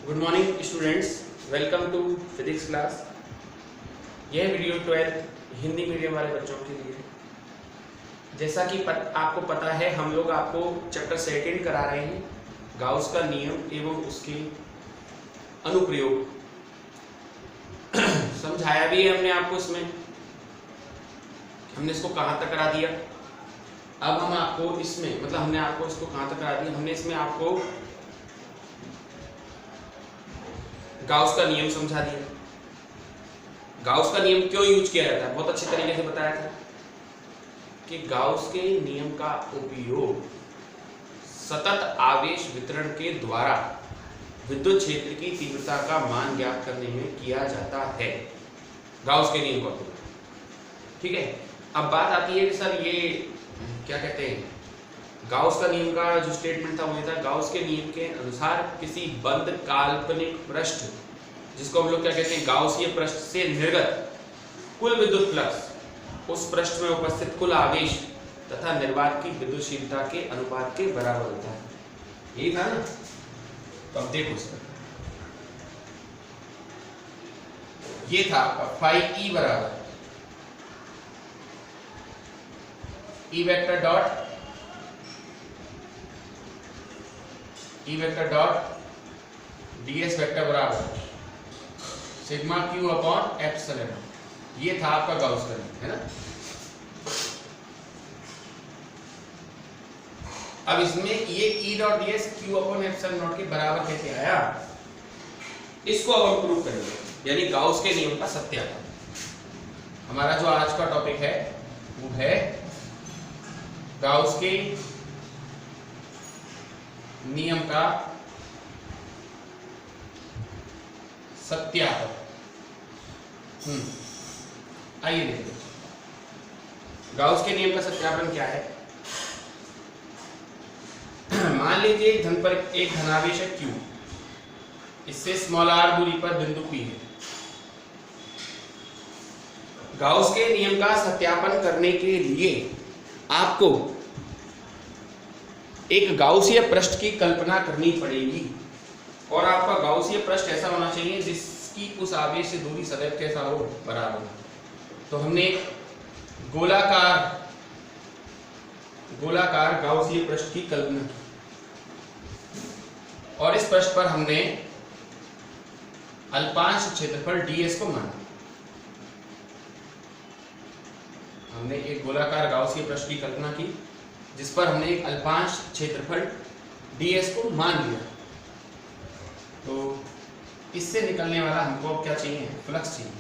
Good morning students, welcome to physics class. यह video 12th Hindi medium वाले बच्चों के लिए। जैसा कि आपको पता है, हम लोग आपको चैप्टर सेकेंड करा रहे हैं, गाउस का नियम एवं उसके अनुप्रयोग। समझाया भी है हमने आपको, इसमें हमने इसको कहाँ तक करा दिया। अब हम आपको इसमें हमने आपको इसको कहाँ तक करा दिया, हमने इसमें आपको गाउस का नियम समझा दिया। गाउस का नियम क्यों यूज किया जाता है, बहुत अच्छे तरीके से बताया था कि गाउस के नियम का उपयोग सतत आवेश वितरण के द्वारा विद्युत क्षेत्र की तीव्रता का मान ज्ञात करने में किया जाता है। गाउस के नियम का उपयोग, ठीक है। अब बात आती है कि सर ये क्या कहते हैं, गाउस का नियम का जो स्टेटमेंट था वो ये था, गाउस के नियम के अनुसार किसी बंद काल्पनिक पृष्ठ, जिसको हम लोग क्या कहते हैं, गाउसीय पृष्ठ से निर्गत कुल विद्युत फ्लक्स उस पृष्ठ में उपस्थित कुल आवेश तथा निर्वात की विद्युतशीलता के अनुपात के बराबर होता है। यही था ना। तो अब देखो सर, ये था फाई ई बराबर E vector dot ds vector बराबर सिग्मा क्यू अपॉन एप्सिलॉन। ये था आपका गाउस का नियम, है ना। अब इसमें ये E dot ds Q upon epsilon not के बराबर कैसे आया, इसको अब हम प्रूव करेंगे, यानी गाउस के नियम का सत्यापन। हमारा जो आज का टॉपिक है वो है गाउस के नियम का सत्यापन। आइए देखते हैं गाउस के नियम का सत्यापन क्या है। मान लीजिए एक धनावेश है Q, इससे स्मॉल r दूरी पर बिंदु P है। गाउस के नियम का सत्यापन करने के लिए आपको एक गाउसीय पृष्ठ की कल्पना करनी पड़ेगी, और आपका गाउसीय पृष्ठ ऐसा होना चाहिए जिसकी उस आवेश से दूरी सदैव कैसा हो, बराबर। तो हमने एक गोलाकार गाउसीय पृष्ठ की कल्पना की, और इस पृष्ठ पर हमने अल्पांश क्षेत्रफल ds को माना। हमने एक गोलाकार गाउसीय पृष्ठ की कल्पना की जिस पर हमने एक अल्पांश क्षेत्रफल ds को मान लिया। तो इससे निकलने वाला हमको क्या चाहिए, फ्लक्स चाहिए।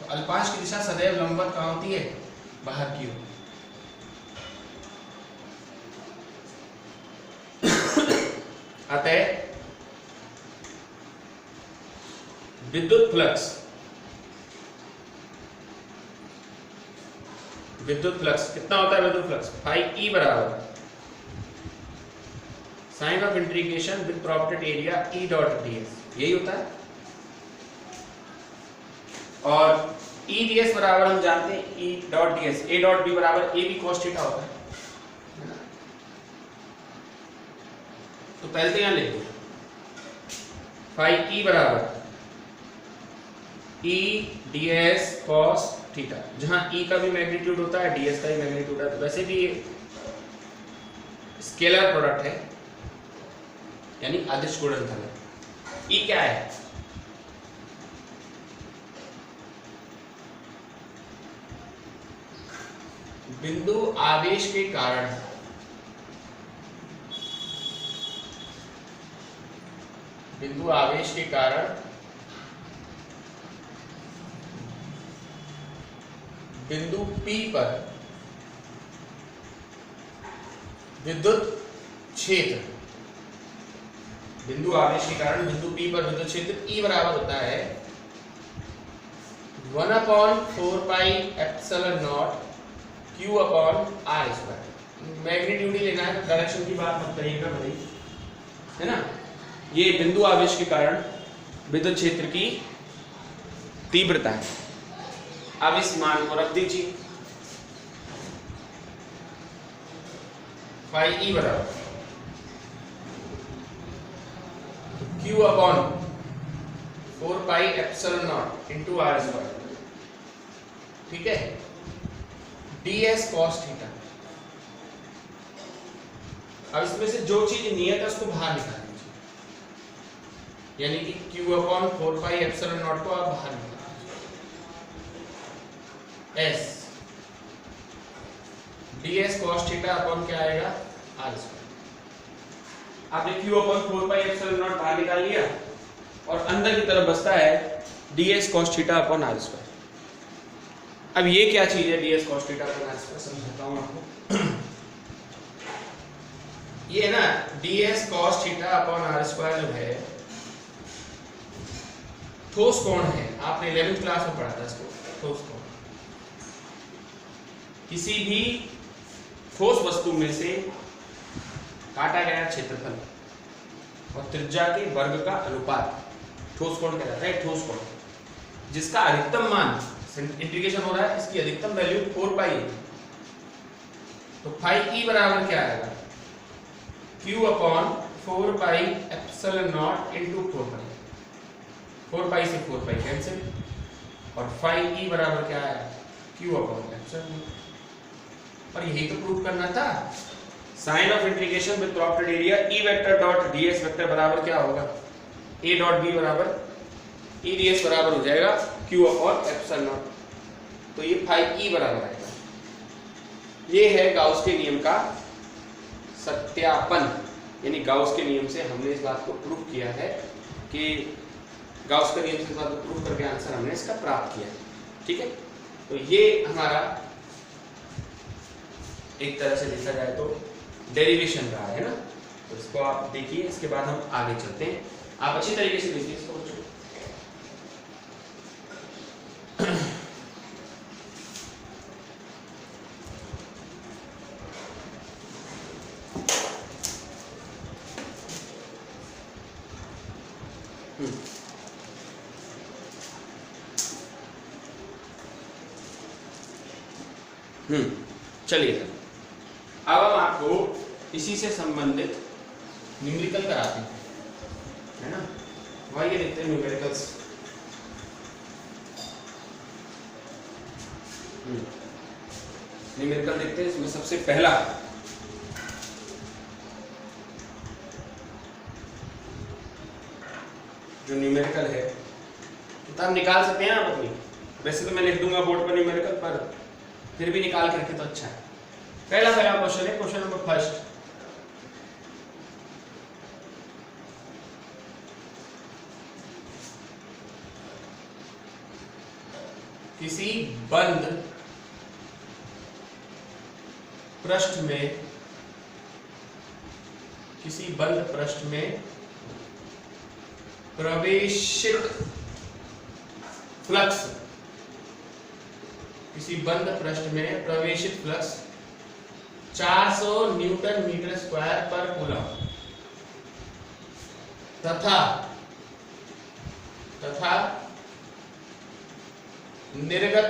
तो अल्पांश की दिशा सदैव लंबवत कहाँ होती है, बाहर की ओर। अतः विद्युत फ्लक्स कितना होता है, विद्युत फ्लक्स फाई ई बराबर sign of integration with property area E dot ds, यही होता है। और E ds बराबर हम जानते हैं E dot ds, A dot b बराबर A b cos थीटा होता है ना। तो पहले तो यहां लिख दो फाई E बराबर E ds cos थीटा, जहां E का भी मैग्नीट्यूड होता है, ds का भी मैग्नीट्यूड होता है। तो वैसे भी ये स्केलर प्रोडक्ट है, यानी अदिश गुणनफल है। E क्या है, बिंदु आवेश के कारण बिंदु P पर विद्युत क्षेत्र, बिंदु आवेश के कारण बिंदु P पर विद्युत क्षेत्र E बराबर होता है 1/4 pi epsilon not Q upon R square. Magnitude ही लेना है, तो डायरेक्शन की बात मत करिएगा भाई, है ना। ये बिंदु आवेश के कारण विद्युत क्षेत्र की तीव्रता है। अब इस मान को रख दीजिए, फाई ई बराबर Q upon 4 pi epsilon not into r square, ठीक है, ds cos थीटा। अब इसमें से जो चीज नियत है उसको बाहर निकाल दीजिए, यानी कि q upon 4 pi epsilon not को आप बाहर निकाल s ds cos theta upon क्या आएगा r स्क्वायर। आपने q upon 4 pi epsilon not बाहर निकाल लिया और अंदर की तरफ बचता है ds cos theta upon r square. अब ये क्या चीज है ds cos theta upon r square, समझाता हूं आपको। ये ना ds cos theta upon r square जो है ठोस कोण है, आपने 11th क्लास में पढ़ा था इसको, ठोस कोण। किसी भी ठोस वस्तु में से काटा गया क्षेत्रफल और त्रिज्या के वर्ग का अनुपात ठोस कोण कहलाता है। ठोस कोण जिसका अधिकतम मान, इंटीग्रेशन हो रहा है, इसकी अधिकतम वैल्यू 4 पाई है, तो फाई ई बराबर क्या आएगा q upon 4 pi epsilon not into 4 पाई। 4 पाई से 4 पाई कैंसिल और फाई ई बराबर क्या आया q अपॉन एप्सिलॉन। और यही तो प्रूव करना था। Sign of integration with property area e vector dot ds vector बराबर क्या होगा a डॉट b बराबर e ds बराबर हो जाएगा q अपॉन एप्सिलॉन नॉट। तो ये फाई ई बराबर आएगा। ये है गाउस के नियम का सत्यापन, यानी गाउस के नियम से हमने इस बात को प्रूव किया है कि गाउस के नियम से इस बात को प्रूव करके आंसर हमने इसका प्राप्त किया है, ठीक है। तो ये हमारा एक तरह से देखा जाए तो डेरिवेशन रहा है ना, तो इसको आप देखिए, इसके बाद हम आगे चलते हैं। आप अच्छी तरीके से देखिए इसको बच्चों। चलिए अब हम आपको इसी से संबंधित न्यूमेरिकल कराते हैं, है ना। वही देखते हैं न्यूमेरिकल्स। न्यूमेरिकल देखते हैं। इसमें सबसे पहला जो न्यूमेरिकल है, किताब निकाल सकते हैं आप अपनी, वैसे तो मैं लिख दूंगा बोर्ड पर न्यूमेरिकल, पर फिर भी निकाल करके तो अच्छा है। पहला क्वेश्चन है, क्वेश्चन नंबर फर्स्ट। किसी बंद पृष्ठ में प्रवेशित फ्लक्स, किसी बंद पृष्ठ में प्रवेशित फ्लक्स 400 न्यूटन मीटर स्क्वायर पर कूलम तथा निर्गत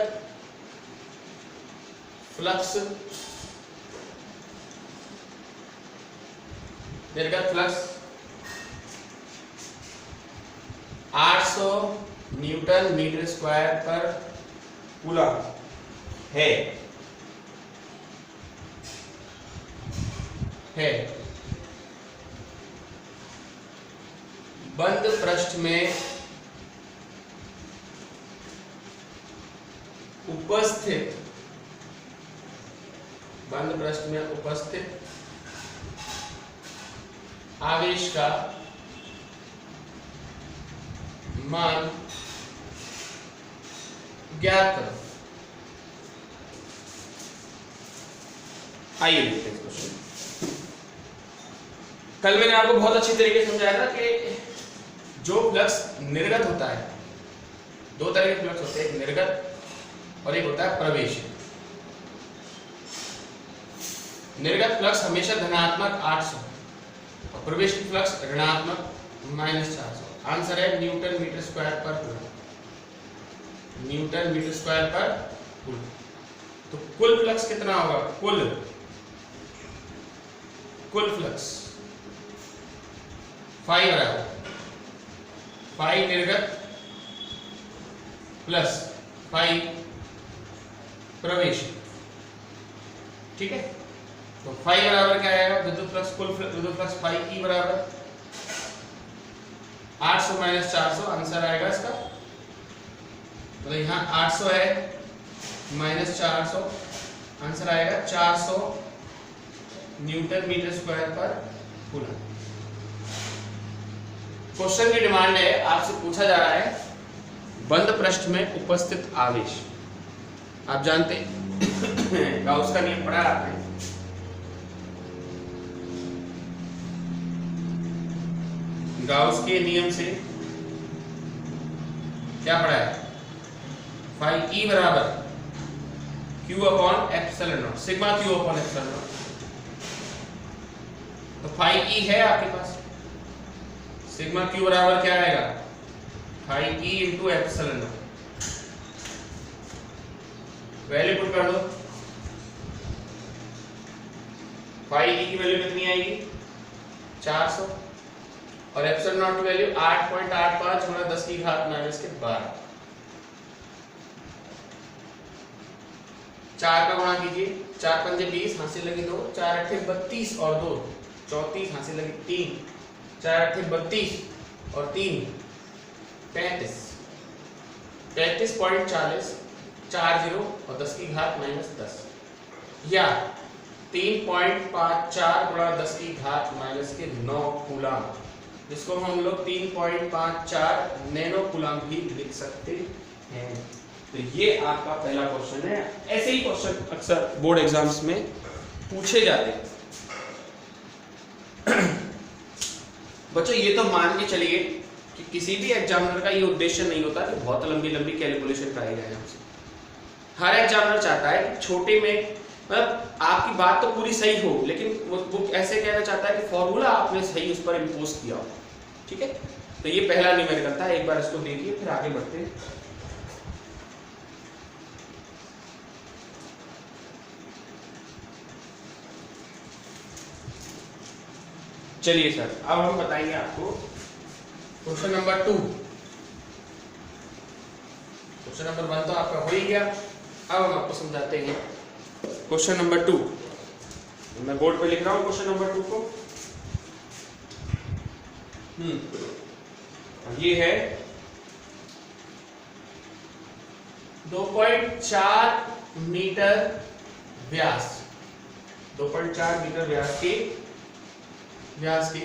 फ्लक्स 800 न्यूटन मीटर स्क्वायर पर कूलम है। बंद पृष्ठ में उपस्थित आवेश का मान ज्ञात करो। आइए देखते हैं क्वेश्चन। कल मैंने आपको बहुत अच्छी तरीके से समझाया था कि जो फ्लक्स निर्गत होता है, दो तरह के फ्लक्स होते हैं, एक निर्गत और एक होता है प्रवेशित। निर्गत फ्लक्स हमेशा धनात्मक 800 और प्रवेशित फ्लक्स ऋणात्मक -400। आंसर है न्यूटन मीटर स्क्वायर पर कूलम। न्यूटन मीटर स्क्वायर पर कूलम। तो कुल फ्लक्स कितना होगा? कुल फ्लक्स फाई बराबर, फाई निर्गत प्लस फाई प्रवेश, ठीक है। तो फाई बराबर क्या आएगा, विद्युत फ्लक्स, कुल विद्युत फ्लक्स फाई ई बराबर 800 माइनस 400, आंसर आएगा इसका, मतलब यहाँ 800 है माइनस 400, आंसर आएगा 400 न्यूटन मीटर स्क्वायर पर कूलम। क्वेश्चन की डिमांड है, आपसे पूछा जा रहा है बंद पृष्ठ में उपस्थित आवेश। आप जानते हैं गाउस का नियम पढ़ा आपने, गाउस के नियम से क्या पढ़ा है, फाई ई बराबर Q upon epsilon not, sigma Q upon epsilon not. तो फाई ई है आपके पास, सिग्मा Q बराबर क्या आएगा, phi E into epsilon not, value put कर दो, फाई ई की वैल्यू कितनी आएगी 400 और एप्सिलॉन नॉट की वैल्यू 8.85 गुणा 10 की घात माइनस के 12, 4 का गुणा कीजिए, 4 पंजे 20, हासिल लगी 2, 4 अट्ठे 32 और 2 34, हासिल लगी 3, 4 अट्ठे 32 और 3 35, 33.40 40 और 10 की घात माइनस 10, या 3.54 गुणा 10 की घात माइनस के 9 कूलम, जिसको हम लोग 3.54 नैनो कूलम भी लिख सकते हैं। तो ये आपका पहला क्वेश्चन है। ऐसे ही क्वेश्चन अक्सर बोर्ड एग्जाम्स में पूछे जाते हैं। बच्चों ये तो मान के चलिए कि किसी भी एग्जामिनर का ये उद्देश्य नहीं होता कि बहुत लंबी लंबी कैलकुलेशन कराई जाए हमसे। हर एग्जामिनर चाहता है कि छोटे में, मतलब आपकी बात तो पूरी सही हो, लेकिन वो ऐसे कहना चाहता है कि फॉर्मूला आपने सही उस पर इम्पोज किया हो, ठीक है। तो ये पहला न्यूमेरिकल था, एक बार इसको देखिए फिर आगे बढ़ते हैं। चलिए सर, अब हम बताएंगे आपको क्वेश्चन नंबर 2। क्वेश्चन नंबर 1 तो आपका हो ही गया, अब हम आपको समझाते हैं क्वेश्चन नंबर 2। मैं बोर्ड पे लिख रहा हूं क्वेश्चन नंबर 2 को। ये है 2.4 मीटर व्यास, 2.4 मीटर व्यास के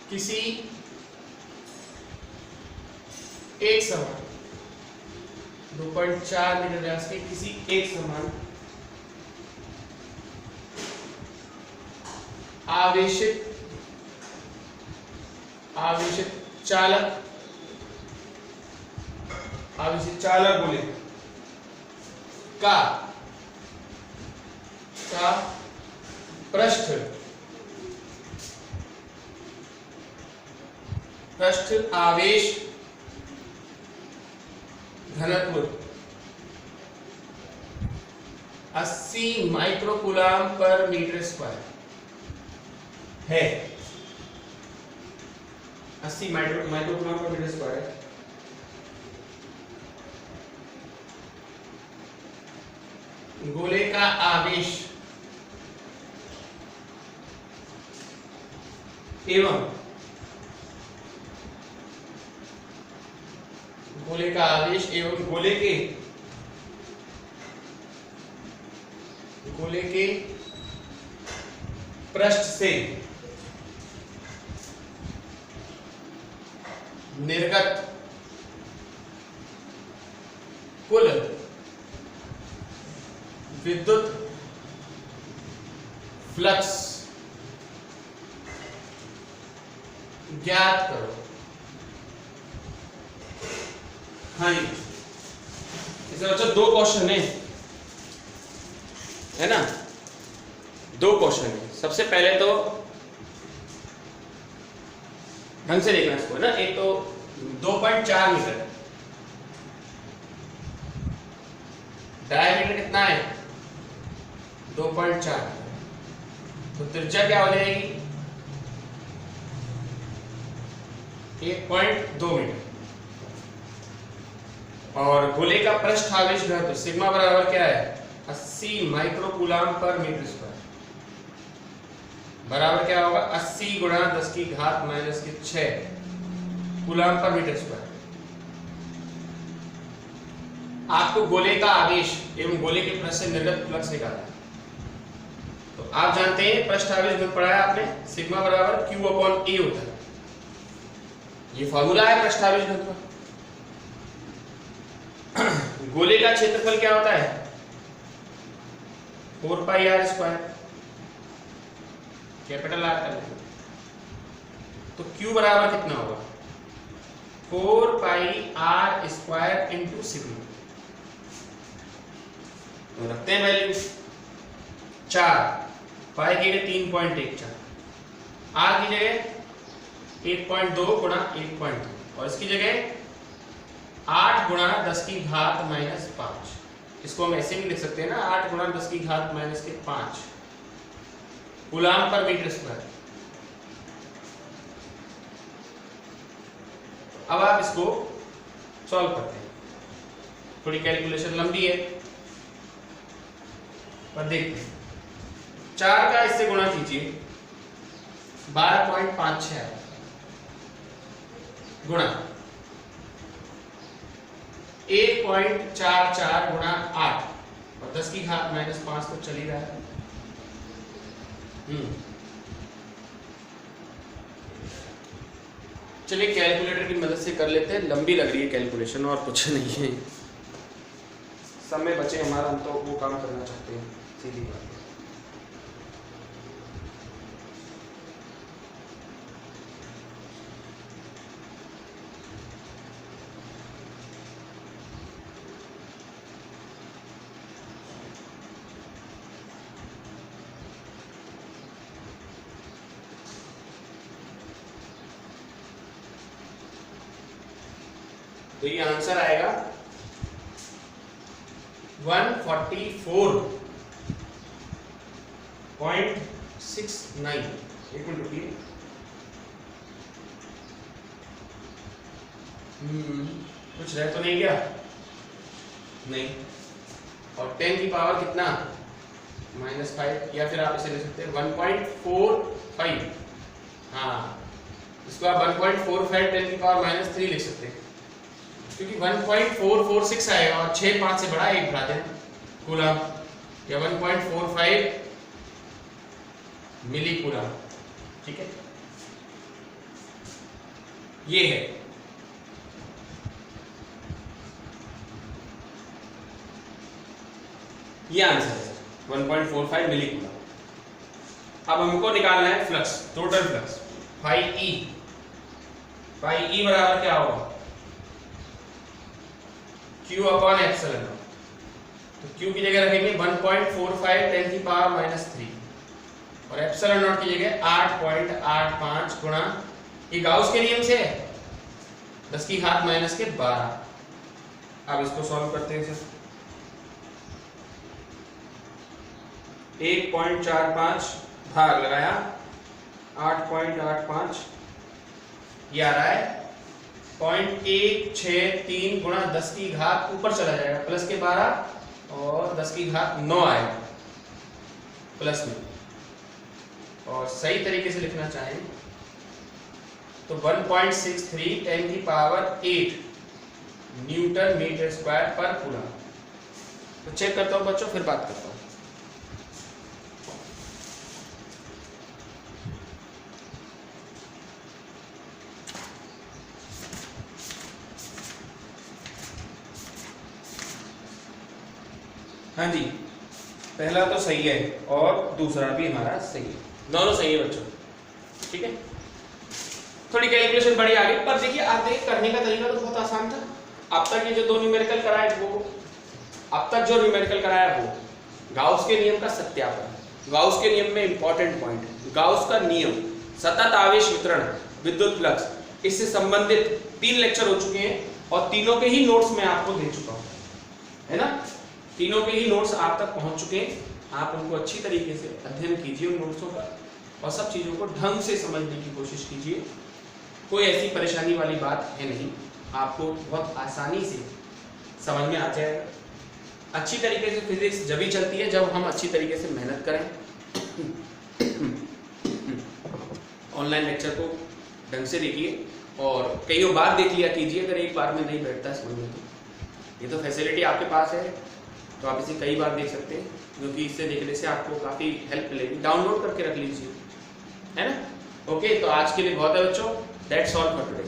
किसी एक समान 2.4 मीटर व्यास के किसी एक समान आवेशित चालक गोले का पृष्ठ आवेश घनत्व 80 माइक्रोकूलम पर मीटर स्क्वायर है। 80 माइक्रोकूलम पर मीटर स्क्वायर है। गोले का आवेश एवं गोले के पृष्ठ से निर्गत कुल विद्युत फ्लक्स ज्ञात करो। हाँ जी, इसमें बच्चों 2 क्वेश्चन है ना, 2 क्वेश्चन है। सबसे पहले तो ढंग से देखना इसको, है ना। एक तो 2.4 मीटर, डायमीटर कितना है 2.4, तो त्रिज्या क्या हो जाएगी 1.2 मीटर। और गोले का पृष्ठ आवेश घनत्व सिग्मा बराबर क्या है 80 माइक्रोकूलाम पर मीटर स्क्वायर, बराबर क्या होगा 80 गुणा 10 की घात माइनस के 6 कूलाम पर मीटर स्क्वायर। आपको गोले का आवेश एवं गोले के पृष्ठ से निर्गत फ्लक्स निकालना है। तो आप जानते हैं पृष्ठ आवेश घनत्व पढ़ा है आपने, सिग्मा बराबर Q अपॉन A होता है, ये फॉर्मूला है पृष्ठ आवेश घनत्व। गोले का क्षेत्रफल क्या होता है 4 पाई r स्क्वायर, कैपिटल R कर लेंगे। तो Q बराबर कितना होगा 4 पाई r स्क्वायर इंटू सिग्मा। तो रखते हैं वैल्यू 4 पाई की जगह 3.14, r की जगह 1.2 गुणा 1.2 और इसकी जगह 8 गुणा 10 की घात माइनस 5। इसको हम ऐसे भी लिख सकते हैं ना 8 गुणा 10 की घात माइनस के 5 कूलाम पर मीटर स्क्वायर। अब आप इसको सॉल्व करते हैं, थोड़ी कैलकुलेशन लंबी है पर देखते हैं। 4 का इससे गुणा कीजिए 12.56 गुणा 1.44 गुणा 8 और 10 की घात माइनस 5 तो चल ही रहा है। चलिए कैलकुलेटर की मदद से कर लेते हैं, लंबी लग रही है कैलकुलेशन और कुछ नहीं है। समय बचे हमारा, हम तो वो काम करना चाहते हैं, सीधी बात है। तो ये आंसर आएगा 144.69। एक मिनट रुकिए, कुछ रह तो नहीं गया? नहीं। और 10 की पावर कितना -5, या फिर आप इसे ले सकते हैं 1.45। हाँ, इसको आप 1.45 10 की पावर -3 लिख सकते हैं, क्योंकि 1.446 आएगा और 6 5 से बड़ा एक बढ़ा देना कूलाम, या 1.45 मिली कूलाम। ठीक है, ये है। ये आंसर है 1.45 मिली कूलाम। अब हमको निकालना है flux, total flux phi E बराबर क्या होगा Q अपॉन एप्सिलॉन। तो Q की जगह रखेंगे 1.45 10 की पावर -3 और एप्सिलॉन नॉट की जगह 8.85 गुणा, ये गाउस के नियम से है 10 की घात माइनस के 12। अब इसको सॉल्व करते हैं सर। 1.45 भाग लगाया 8.85, ये आ रहा है 0.163 गुणा 10 की घात ऊपर चला जाएगा प्लस के 12 और 10 की घात 9 आएगा प्लस में। और सही तरीके से लिखना चाहें तो 1.63 10 की पावर 8 न्यूटन मीटर स्क्वायर पर कूलम। तो चेक करता हूं बच्चों, फिर बात करता हूं। हाँ जी, पहला तो सही है और दूसरा भी हमारा सही है, दोनों सही है बच्चों। ठीक है, थोड़ी कैलकुलेशन बड़ी आ गई, पर देखिए आप देखिए करने का तरीका तो बहुत आसान था। अब तक ये जो दो न्यूमेरिकल कराए वो गाउस के नियम का सत्यापन। गाउस के नियम में इंपॉर्टेंट पॉइंट, गाउस का नियम, सतत आवेश वितरण, विद्युत फ्लक्स, इससे संबंधित 3 लेक्चर हो चुके हैं और तीनों के ही नोट्स मैं आपको दे चुका हूँ, है ना। तीनों के ही नोट्स आप तक पहुंच चुके हैं। आप उनको अच्छी तरीके से अध्ययन कीजिए उन नोट्सों का और सब चीज़ों को ढंग से समझने की कोशिश कीजिए। कोई ऐसी परेशानी वाली बात है नहीं, आपको बहुत आसानी से समझ में आ जाएगा। अच्छी तरीके से फिजिक्स जब ही चलती है जब हम अच्छी तरीके से मेहनत करें, ऑनलाइन लेक्चर को ढंग से देखिए और कई बार देख लिया कीजिए, अगर एक बार में नहीं बैठता समझ में तो ये तो फैसिलिटी आपके पास है तो आप इसे कई बार देख सकते हैं, क्योंकि इससे देखने से आपको काफ़ी हेल्प मिलेगी। डाउनलोड करके रख लीजिए, है ना। ओके, तो आज के लिए बहुत है बच्चों, दैट्स ऑल फॉर टुडे।